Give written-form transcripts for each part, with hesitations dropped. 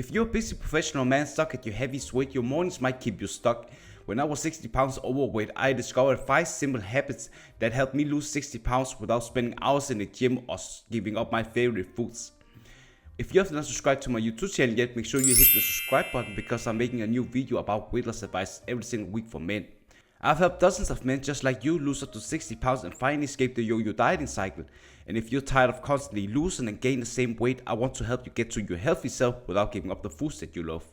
If you're a busy professional man stuck at your heaviest weight, your mornings might keep you stuck. When I was 60 pounds overweight, I discovered 5 simple habits that helped me lose 60 pounds without spending hours in the gym or giving up my favorite foods. If you have not subscribed to my YouTube channel yet, make sure you hit the subscribe button because I'm making a new video about weight loss advice every single week for men. I've helped dozens of men just like you lose up to 60 pounds and finally escape the yo-yo dieting cycle. And if you're tired of constantly losing and gaining the same weight, I want to help you get to your healthy self without giving up the foods that you love.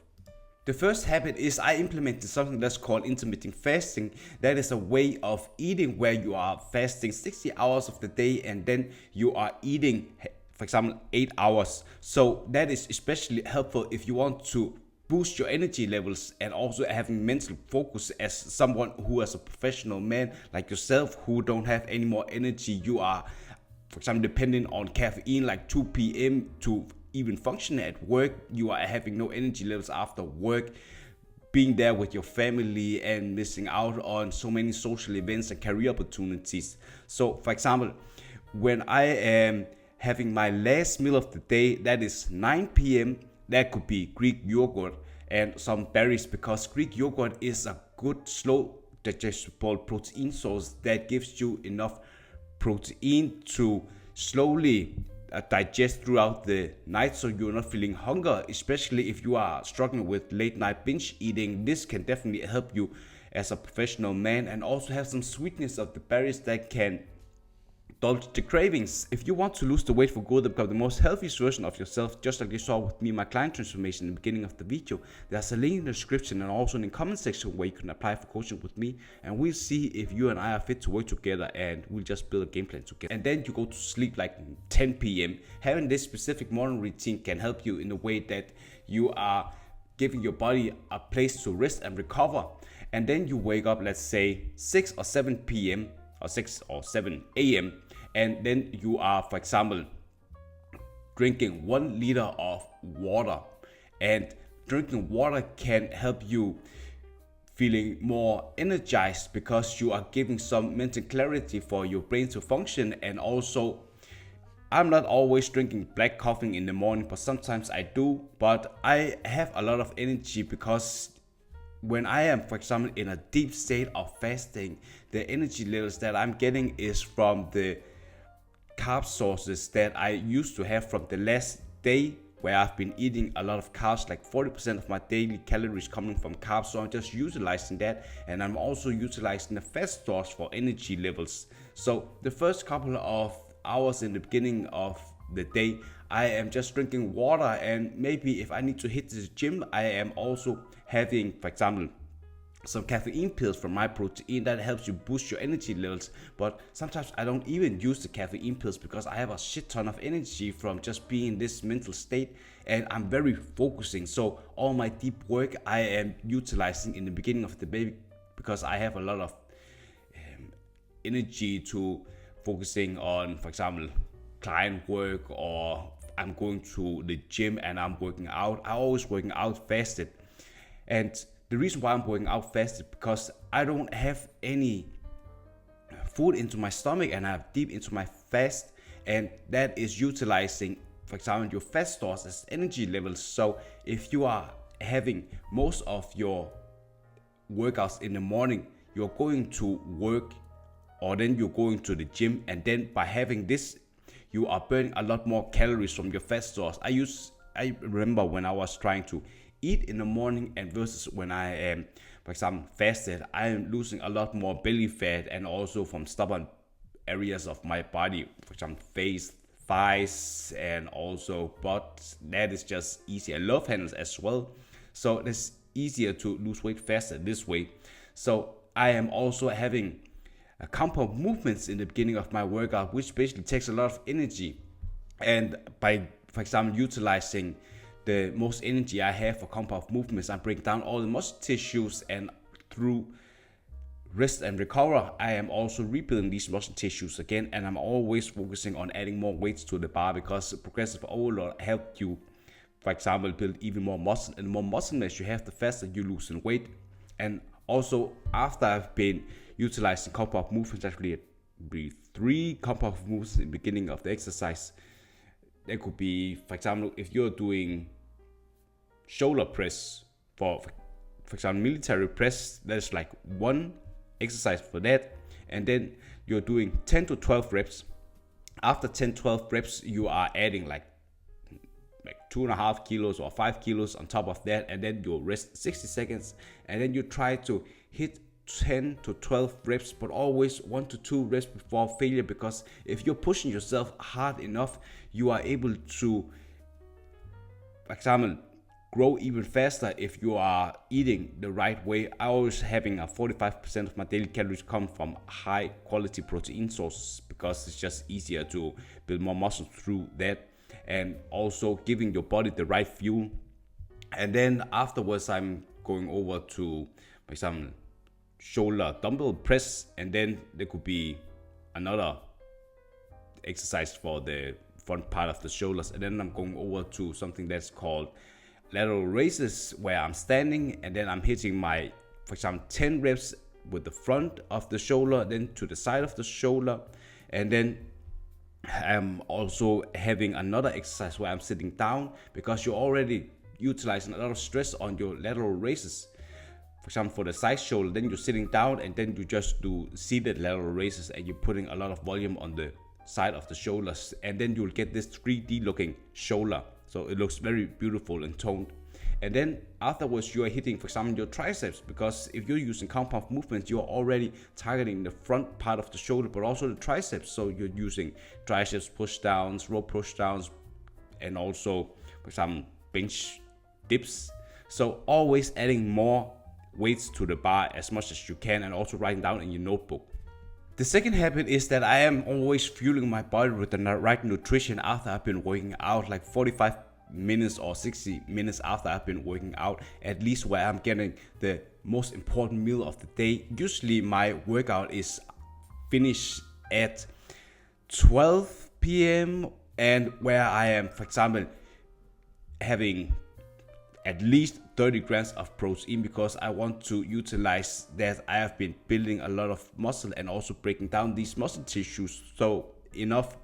The first habit is I implemented something that's called intermittent fasting. That is a way of eating where you are fasting 60 hours of the day and then you are eating, for example, 8 hours. So that is especially helpful if you want to boost your energy levels and also having mental focus as someone who is a professional man like yourself who don't have any more energy. You are, for example, dependent on caffeine like 2 p.m. to even function at work. You are having no energy levels after work, being there with your family and missing out on so many social events and career opportunities. So for example, when I am having my last meal of the day, that is 9 p.m., that could be Greek yogurt and some berries, because Greek yogurt is a good slow digestible protein source that gives you enough protein to slowly digest throughout the night so you're not feeling hunger, especially if you are struggling with late night binge eating. This can definitely help you as a professional man, and also have some sweetness of the berries that can indulge the cravings. If you want to lose the weight for good and become the most healthiest version of yourself, just like you saw with me, my client transformation in the beginning of the video, there's a link in the description and also in the comment section where you can apply for coaching with me, and we'll see if you and I are fit to work together, and we'll just build a game plan together. And then you go to sleep like 10 p.m. Having this specific morning routine can help you in a way that you are giving your body a place to rest and recover. And then you wake up, let's say 6 or 7 p.m. or 6 or 7 a.m. and then you are, for example, drinking 1 liter of water. And drinking water can help you feeling more energized because you are giving some mental clarity for your brain to function. And also, I'm not always drinking black coffee in the morning, but sometimes I do. But I have a lot of energy because when I am, for example, in a deep state of fasting, the energy levels that I'm getting is from the carb sources that I used to have from the last day, where I've been eating a lot of carbs, like 40% of my daily calories coming from carbs. So I'm just utilizing that, and I'm also utilizing the fat stores for energy levels. So the first couple of hours in the beginning of the day, I am just drinking water, and maybe if I need to hit the gym, I am also having, for example, some caffeine pills from my protein that helps you boost your energy levels. But sometimes I don't even use the caffeine pills because I have a shit ton of energy from just being in this mental state, and I'm very focusing. So all my deep work I am utilizing in the beginning of the day because I have a lot of energy to focusing on, for example, client work, or I'm going to the gym and I'm working out. I'm always working out fasted. And the reason why I'm working out fasted is because I don't have any food into my stomach and I'm deep into my fast, and that is utilizing, for example, your fat stores as energy levels. So if you are having most of your workouts in the morning, you're going to work or then you're going to the gym, and then by having this, you are burning a lot more calories from your fat stores. I remember when I was trying to eat in the morning and versus when I am, for example, fasted, I am losing a lot more belly fat and also from stubborn areas of my body, for example, face, thighs, and also butt. That is just easy. I love handles as well. So it's easier to lose weight faster this way. So I am also having a compound movements in the beginning of my workout, which basically takes a lot of energy. And by, for example, utilizing the most energy I have for compound movements, I break down all the muscle tissues, and through rest and recover, I am also rebuilding these muscle tissues again. And I'm always focusing on adding more weights to the bar because progressive overload helps you, for example, build even more muscle. And the more muscle mass you have, the faster you lose in weight. And also, after I've been utilizing compound movements, actually 3 compound movements in the beginning of the exercise. There could be, for example, if you're doing shoulder press. For example, military press, there's like one exercise for that, and then you're doing 10 to 12 reps. After 10-12 reps, you are adding like 2.5 kilos or 5 kilos on top of that, and then you rest 60 seconds, and then you try to hit 10 to 12 reps, but always 1 to 2 reps before failure, because if you're pushing yourself hard enough, you are able to, for example, grow even faster if you are eating the right way. I always having a 45% of my daily calories come from high quality protein sources, because it's just easier to build more muscle through that, and also giving your body the right fuel. And then afterwards, I'm going over to, for example, shoulder dumbbell press, and then there could be another exercise for the front part of the shoulders, and then I'm going over to something that's called lateral raises, where I'm standing and then I'm hitting my, for example, 10 reps with the front of the shoulder, then to the side of the shoulder, and then I'm also having another exercise where I'm sitting down, because you're already utilizing a lot of stress on your lateral raises. For example, for the side shoulder, then you're sitting down and then you just do seated lateral raises, and you're putting a lot of volume on the side of the shoulders, and then you'll get this 3D looking shoulder. So it looks very beautiful and toned. And then afterwards, you are hitting, for example, your triceps, because if you're using compound movements, you're already targeting the front part of the shoulder, but also the triceps. So you're using triceps push downs, row push downs, and also, for example, bench dips. So always adding more weights to the bar as much as you can, and also writing down in your notebook. The second habit is that I am always fueling my body with the right nutrition after I've been working out, like 45 minutes or 60 minutes after I've been working out, at least, where I'm getting the most important meal of the day. Usually my workout is finished at 12 p.m. and where I am, for example, having at least 30 grams of protein, because I want to utilize that I have been building a lot of muscle and also breaking down these muscle tissues. So enough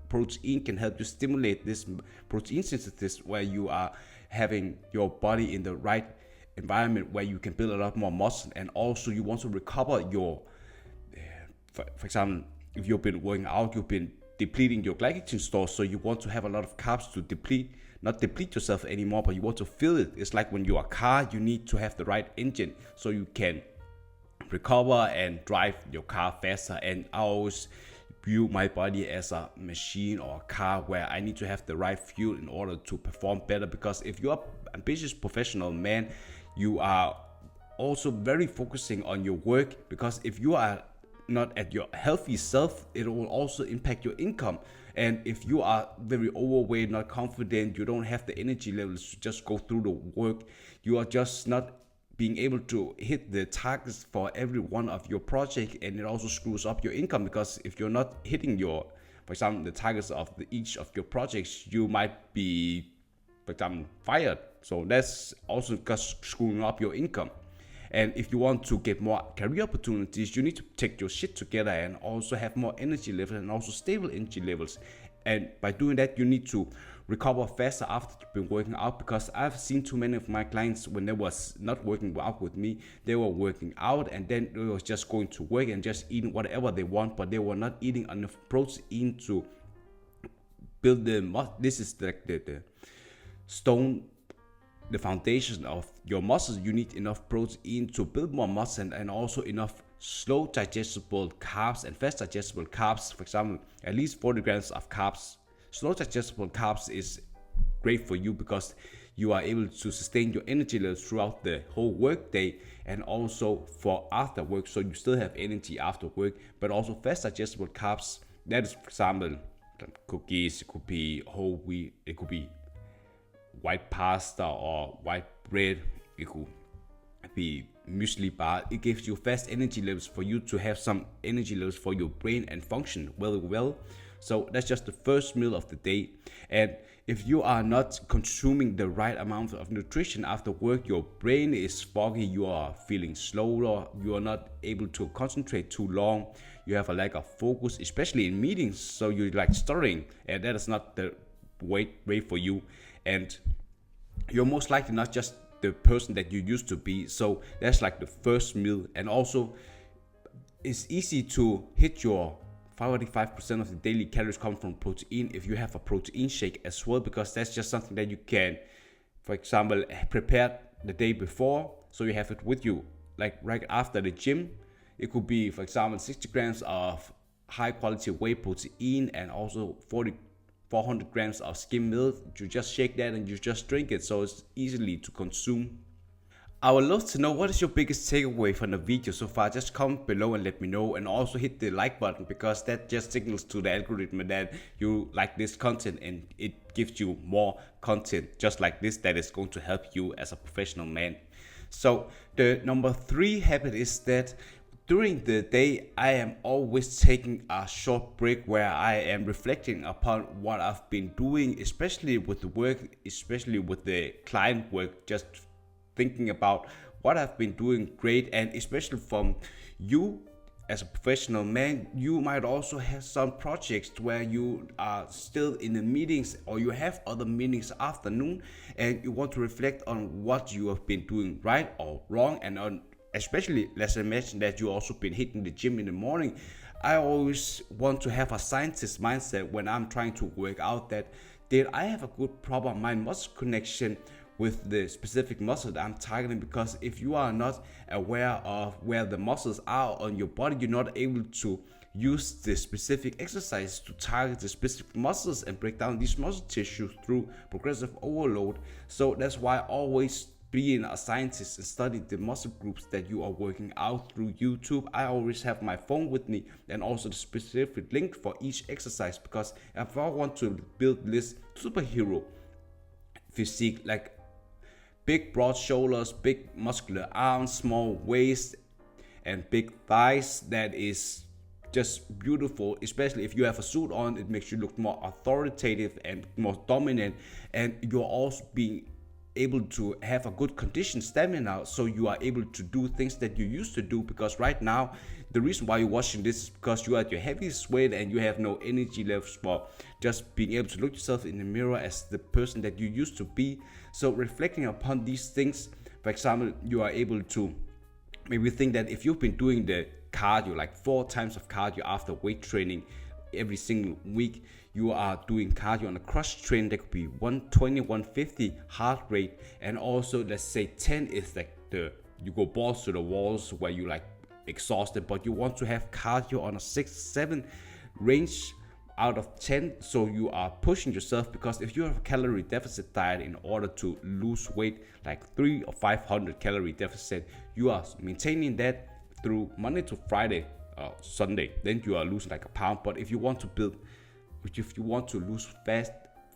protein can help you stimulate this protein synthesis, where you are having your body in the right environment where you can build a lot more muscle. And also you want to recover your, for example, if you've been working out, you've been depleting your glycogen stores, so you want to have a lot of carbs to not deplete yourself anymore, but you want to fill it. It's like when you're a car, you need to have the right engine so you can recover and drive your car faster. And I always view my body as a machine or a car, where I need to have the right fuel in order to perform better. Because if you're an ambitious professional man, you are also very focusing on your work, because if you are not at your healthy self, it will also impact your income. And if you are very overweight, not confident, you don't have the energy levels to just go through the work, you are just not being able to hit the targets for every one of your project, and it also screws up your income, because if you're not hitting your, for example, the targets of each of your projects, you might be, for example, fired. So that's also just screwing up your income. And if you want to get more career opportunities, you need to take your shit together and also have more energy levels and also stable energy levels. And by doing that, you need to recover faster after you've been working out, because I've seen too many of my clients, when they was not working out with me, they were working out and then they was just going to work and just eating whatever they want, but they were not eating enough protein to build this is like the stone, the foundation of your muscles. You need enough protein to build more muscle, and also enough slow digestible carbs and fast digestible carbs. For example, at least 40 grams of carbs. Slow digestible carbs is great for you, because you are able to sustain your energy levels throughout the whole work day, and also for after work, so you still have energy after work. But also fast digestible carbs, that is, for example, cookies, it could be whole wheat, it could be white pasta or white bread, it could be muesli bar. It gives you fast energy levels for you to have some energy levels for your brain and function well. So that's just the first meal of the day. And if you are not consuming the right amount of nutrition after work, your brain is foggy, you are feeling slower, you are not able to concentrate too long, you have a lack of focus, especially in meetings, so you're like stuttering, and that is not the way for you. And you're most likely not just the person that you used to be. So that's like the first meal. And also, it's easy to hit your 45% of the daily calories come from protein if you have a protein shake as well, because that's just something that you can, for example, prepare the day before, so you have it with you like right after the gym. It could be, for example, 60 grams of high quality whey protein and also 400 grams of skim milk. You just shake that and you just drink it, so it's easily to consume. I would love to know what is your biggest takeaway from the video so far. Just comment below and let me know, and also hit the like button, because that just signals to the algorithm that you like this content, and it gives you more content just like this that is going to help you as a professional man. So the number 3 habit is that during the day, I am always taking a short break where I am reflecting upon what I've been doing, especially with the work, especially with the client work, just thinking about what I've been doing great. And especially from you as a professional man, you might also have some projects where you are still in the meetings, or you have other meetings afternoon, and you want to reflect on what you have been doing right or wrong. And on, especially, let's imagine that you also been hitting the gym in the morning. I always want to have a scientist mindset when I'm trying to work out, that did I have a good proper mind muscle connection with the specific muscle that I'm targeting? Because if you are not aware of where the muscles are on your body, you're not able to use the specific exercise to target the specific muscles and break down these muscle tissues through progressive overload. So that's why always being a scientist and study the muscle groups that you are working out through YouTube. I always have my phone with me and also the specific link for each exercise, because if I want to build this superhero physique, like big broad shoulders, big muscular arms, small waist, and big thighs, that is just beautiful. Especially if you have a suit on, it makes you look more authoritative and more dominant, and you're also being able to have a good condition stamina, so you are able to do things that you used to do. Because right now, the reason why you're watching this is because you are at your heaviest weight and you have no energy left for just being able to look yourself in the mirror as the person that you used to be. So reflecting upon these things, for example, you are able to maybe think that if you've been doing the cardio, like 4 times of cardio after weight training every single week, you are doing cardio on a cross train, that could be 120, 150 heart rate, and also let's say 10 is like you go balls to the walls where you like exhausted, but you want to have cardio on a 6, 7 range out of 10, so you are pushing yourself. Because if you have a calorie deficit diet in order to lose weight, like 300 or 500 calorie deficit, you are maintaining that through Monday to Friday, Sunday, then you are losing like a pound. But if you want to lose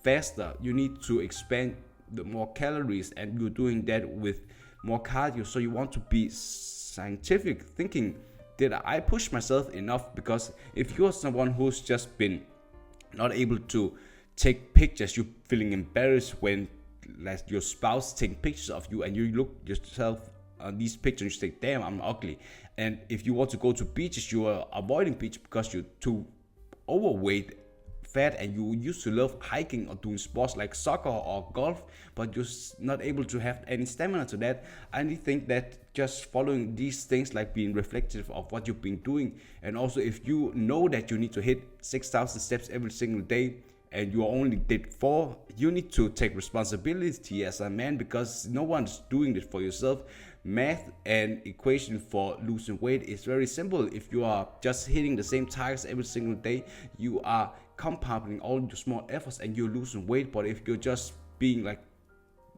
faster, you need to expand the more calories, and you're doing that with more cardio. So you want to be scientific thinking, did I push myself enough? Because if you're someone who's just been not able to take pictures, you're feeling embarrassed when like your spouse taking pictures of you, and you look yourself on these pictures, you say, damn, I'm ugly. And if you want to go to beaches, you are avoiding beach because you're too overweight, fat, and you used to love hiking or doing sports like soccer or golf, but you're not able to have any stamina to that. I think that just following these things, like being reflective of what you've been doing, and also if you know that you need to hit 6,000 steps every single day and you only did 4, you need to take responsibility as a man, because no one's doing it for yourself. Math and equation for losing weight is very simple. If you are just hitting the same targets every single day, you are compounding all your small efforts and you're losing weight. But if you're just being like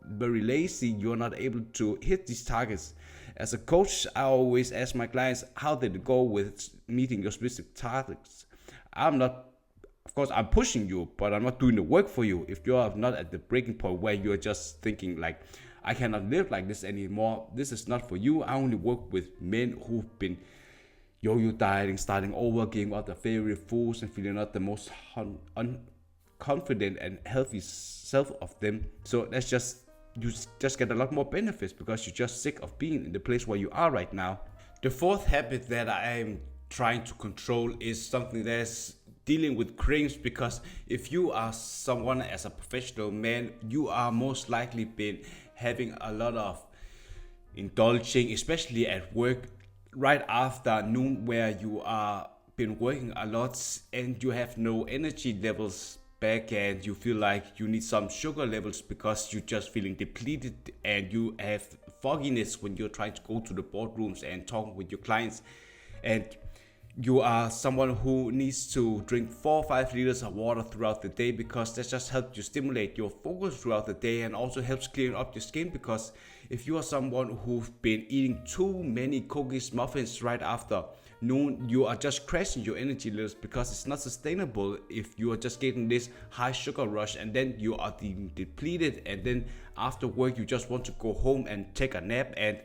very lazy, you're not able to hit these targets. As a coach, I always ask my clients, how did it go with meeting your specific targets? Of course, I'm pushing you, but I'm not doing the work for you. If you're not at the breaking point where you're just thinking like, I cannot live like this anymore, this is not for you. I only work with men who've been yo-yo dieting, starting over, giving up their favorite foods, and feeling not the most confident and healthy self of them. So you just get a lot more benefits because you're just sick of being in the place where you are right now. The 4th habit that I am trying to control is something that's dealing with cravings, because if you are someone as a professional man, you are most likely been having a lot of indulging, especially at work right after noon, where you are been working a lot and you have no energy levels back, and you feel like you need some sugar levels because you're just feeling depleted, and you have fogginess when you're trying to go to the boardrooms and talk with your clients, and you are someone who needs to drink 4 or 5 liters of water throughout the day, because that just helps you stimulate your focus throughout the day, and also helps clear up your skin. Because if you are someone who's been eating too many cookies, muffins right after noon, you are just crashing your energy levels, because it's not sustainable if you are just getting this high sugar rush and then you are depleted, and then after work you just want to go home and take a nap. And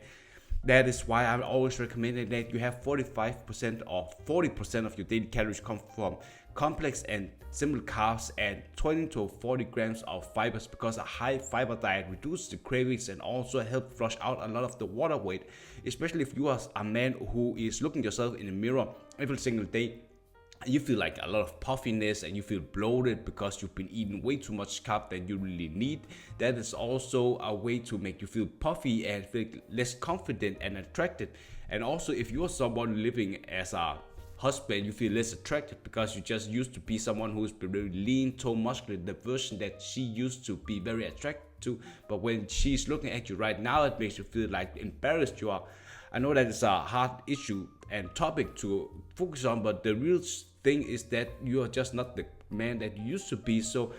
that is why I'm always recommending that you have 45% or 40% of your daily calories come from complex and simple carbs, and 20 to 40 grams of fibers, because a high fiber diet reduces the cravings and also help flush out a lot of the water weight, especially if you are a man who is looking yourself in the mirror every single day. You feel like a lot of puffiness and you feel bloated because you've been eating way too much carb than you really need. That is also a way to make you feel puffy and feel less confident and attracted. And also, if you're someone living as a husband, you feel less attractive because you just used to be someone who's been very lean, tall, muscular, the version that she used to be very attracted to. But when she's looking at you right now, it makes you feel like embarrassed you are. I know that it's a hard issue and topic to focus on, but the real thing is that you are just not the man that you used to be. So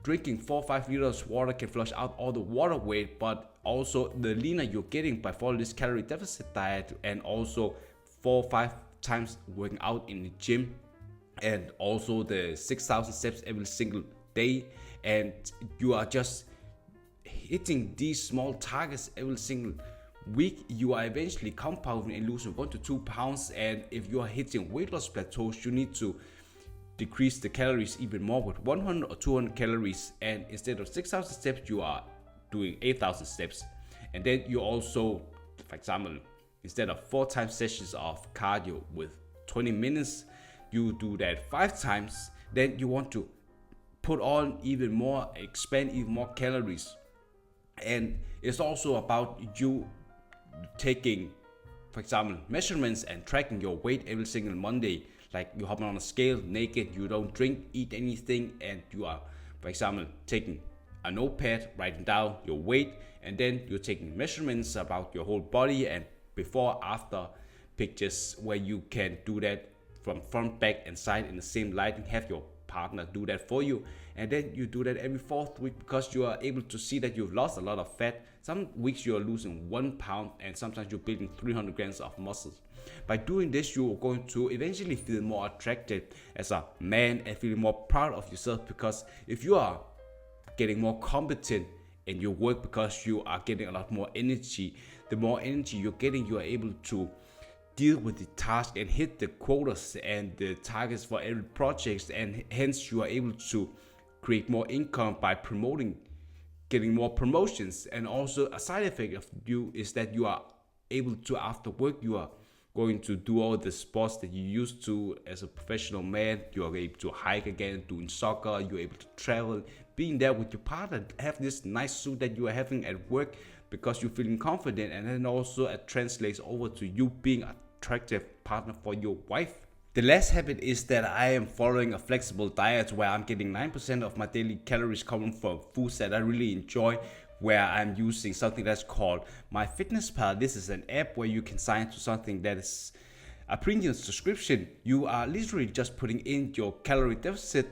drinking 4 or 5 liters of water can flush out all the water weight, but also the leaner you're getting by following this calorie deficit diet, and also 4 or 5 times working out in the gym, and also the 6,000 steps every single day, and you are just hitting these small targets every single week, you are eventually compounding and losing 1 to 2 pounds. And if you are hitting weight loss plateaus, you need to decrease the calories even more with 100 or 200 calories, and instead of 6,000 steps you are doing 8,000 steps. And then you also, for example, instead of 4 times sessions of cardio with 20 minutes, you do that 5 times. Then you want to put on even more, expand even more calories. And it's also about you taking, for example, measurements and tracking your weight every single Monday. Like you hop on a scale naked, you don't drink, eat anything, and you are, for example, taking a notepad, writing down your weight, and then you're taking measurements about your whole body and before after pictures, where you can do that from front, back, and side in the same lighting. Have your partner do that for you, and then you do that every 4th week, because you are able to see that you've lost a lot of fat. Some weeks you are losing 1 pound, and sometimes you're building 300 grams of muscles. By doing this, you are going to eventually feel more attractive as a man and feel more proud of yourself, because if you are getting more competent in your work because you are getting a lot more energy, the more energy you're getting, you are able to deal with the task and hit the quotas and the targets for every project, and hence you are able to create more income by promoting, getting more promotions. And also a side effect of you is that you are able to, after work, you are going to do all the sports that you used to as a professional man. You are able to hike again, doing soccer, you're able to travel, being there with your partner, have this nice suit that you are having at work because you're feeling confident, and then also it translates over to you being an attractive partner for your wife. The last habit is that I am following a flexible diet where I'm getting 9% of my daily calories coming from foods that I really enjoy, where I'm using something that's called MyFitnessPal. This is an app where you can sign to something that is a premium subscription. You are literally just putting in your calorie deficit.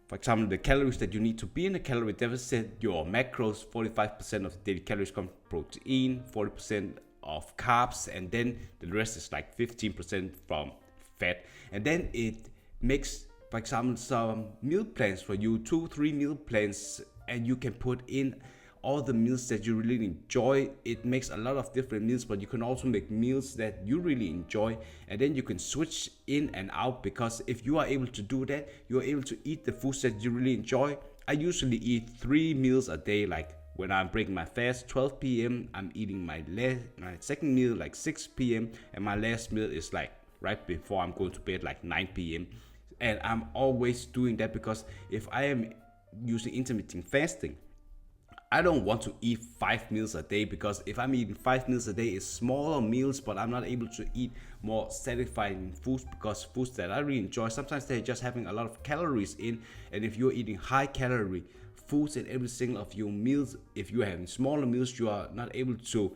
For example, the calories that you need to be in a calorie deficit, your macros, 45% of the daily calories come from protein, 40% of carbs, and then the rest is like 15% from fat. And then it makes, for example, some meal plans for you, 2-3 meal plans, and you can put in all the meals that you really enjoy. It makes a lot of different meals, but you can also make meals that you really enjoy, and then you can switch in and out, because if you are able to do that, you are able to eat the foods that you really enjoy. I usually eat 3 meals a day. Like when I'm breaking my fast, 12 p.m. I'm eating my second meal like 6 p.m. and my last meal is like right before I'm going to bed, like 9 p.m. And I'm always doing that because if I am using intermittent fasting, I don't want to eat 5 meals a day, because if I'm eating 5 meals a day, it's smaller meals, but I'm not able to eat more satisfying foods, because foods that I really enjoy, sometimes they're just having a lot of calories in. And if you're eating high calorie foods in every single of your meals, if you're having smaller meals, you are not able to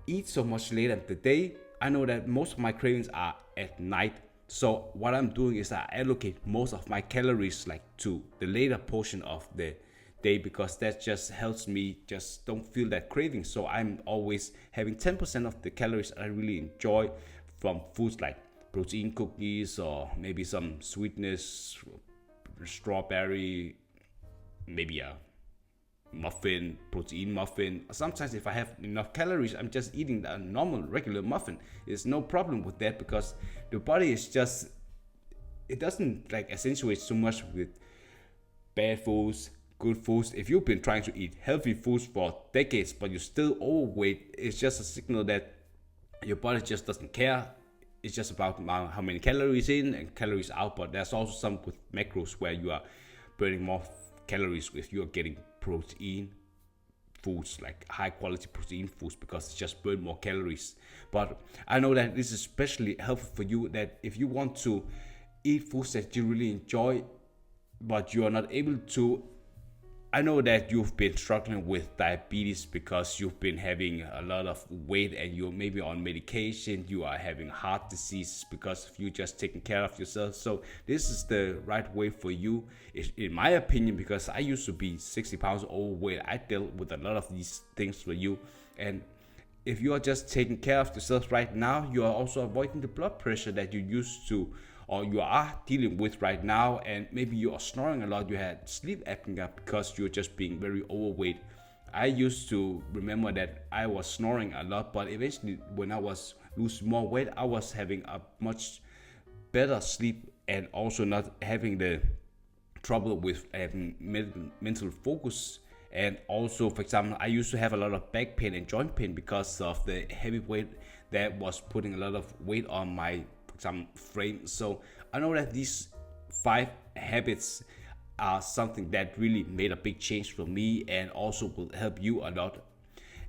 eat so much later in the day. I know that most of my cravings are at night. So what I'm doing is I allocate most of my calories like to the later portion of the day, because that just helps me just don't feel that craving. So I'm always having 10% of the calories I really enjoy from foods like protein cookies, or maybe some sweetness, strawberry, maybe a muffin, protein muffin. Sometimes if I have enough calories, I'm just eating a normal regular muffin. There's no problem with that, because the body is just, it doesn't like accentuate so much with bad foods, good foods. If you've been trying to eat healthy foods for decades but you're still overweight, it's just a signal that your body just doesn't care. It's just about how many calories in and calories out. But there's also some with macros where you are burning more calories if you're getting protein foods, like high quality protein foods, because it's just burn more calories. But I know that this is especially helpful for you, that if you want to eat foods that you really enjoy but you are not able to. I know that you've been struggling with diabetes because you've been having a lot of weight and you're maybe on medication. You are having heart disease because of you just taking care of yourself. So this is the right way for you, in my opinion, because I used to be 60 pounds overweight. I dealt with a lot of these things for you. And if you are just taking care of yourself right now, you are also avoiding the blood pressure that you used to, or you are dealing with right now. And maybe you are snoring a lot, you had sleep apnea because you're just being very overweight. I used to remember that I was snoring a lot, but eventually when I was losing more weight, I was having a much better sleep and also not having the trouble with having mental focus. And also, for example, I used to have a lot of back pain and joint pain because of the heavy weight that was putting a lot of weight on my, for example, frame. So I know that these 5 habits are something that really made a big change for me and also will help you a lot.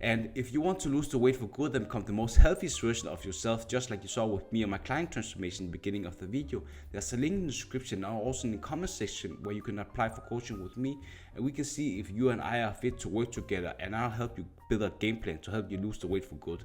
And if you want to lose the weight for good and become the most healthiest version of yourself, just like you saw with me on my client transformation in the beginning of the video, there's a link in the description or also in the comment section where you can apply for coaching with me, and we can see if you and I are fit to work together, and I'll help you build a game plan to help you lose the weight for good.